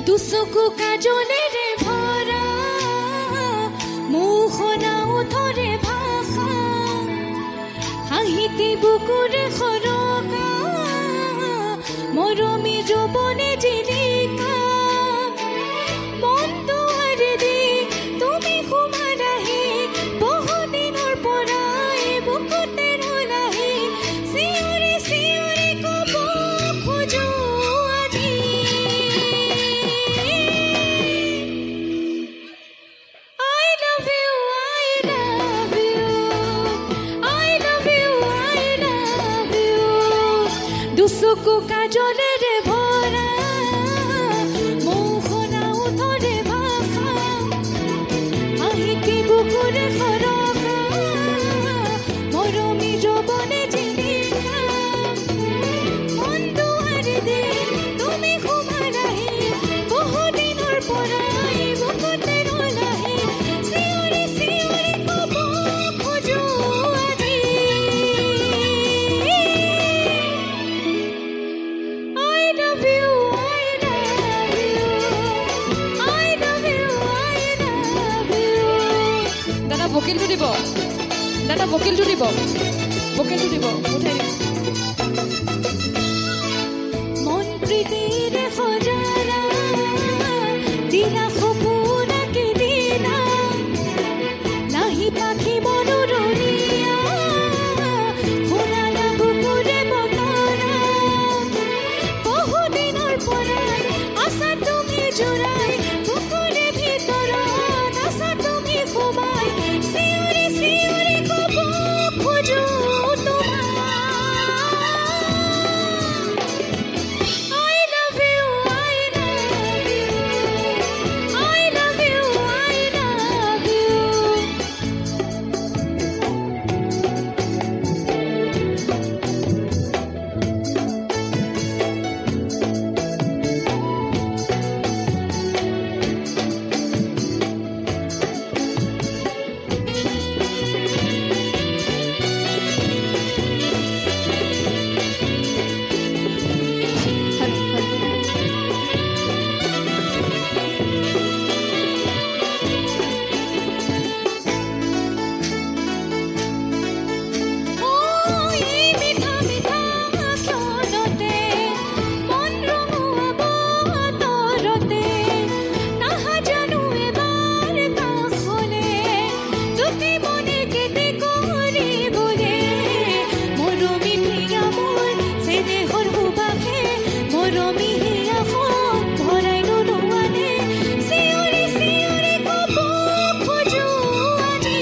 দুচকু কাজলেৰে ভৰা মোহনাও ধৰে ভাষা হাঁহিতি বুকুৰে সৰকা মৰমী যৌৱনে জিলিকা মনটো আৰে দি তুমি সোমালাহি বহুদিনৰ পৰাই বুকুতে ৰলাহি চিঞৰি চিঞৰি ক'ব খোজো আজি I love you, I love you, I love you, I love you দুচকু কাজলেৰে ভৰা মোহনাও ধৰে ভাষা হাঁহিতি বুকুৰে সৰকা মৰমী যৌৱনে জিলিকা মনটো আৰে দি তুমি সোমালাহি বহুদিনৰ পৰাই বুকুতে ৰলাহি চিঞৰি চিঞৰি ক'ব খোজো আজি I love you, I love you, I love you, I love you দাদা ভকেলটো দিব দাদা ভকেলটো দিব ভকেলটো দিব উঠাই দিব মন প্ৰীতিৰে সজালা দিলা সপোনাকে দিলা নাহি পাখি মনোৰমীয়া শুনালা বুকুৰে বতৰা বহুদিনৰ পৰাই আছা তুমি জোৰাই বুকুৰে ভিতৰত আছা তুমি সোমাই চিঞৰি চিঞৰি ক'ব খোজো তোমাক I love you, I love you, I love you, I love you এই মিঠা মিঠা চনতে মন ৰঙুৱাব তৰতে নাহা জানো এবাৰ কাষলে দুটি মনে কেতে কৰিবলে মৰমী প্ৰিয়া মোৰ চেনেহৰ সুবাসে মৰমী হিয়াখন ভৰাই নোলোৱানে চিঞৰি চিঞৰি ক'ব খোজো আজি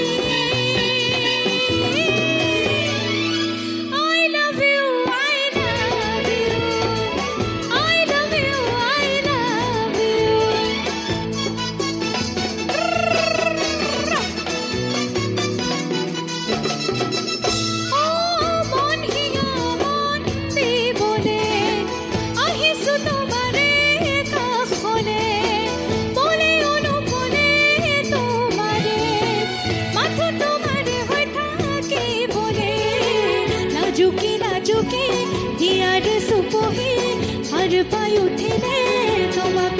I love you, I love you, I love you, I love you মন হিয়া মন দিবলে আহিছোঁ তোমাৰে কাষলে বলে অনুপলে তোমাৰে মাথো তোমাৰে হৈ থাকিবলে লাজুকি লাজুকি হিয়াৰে চুপহি সাৰ পাই উঠিলে তোমাক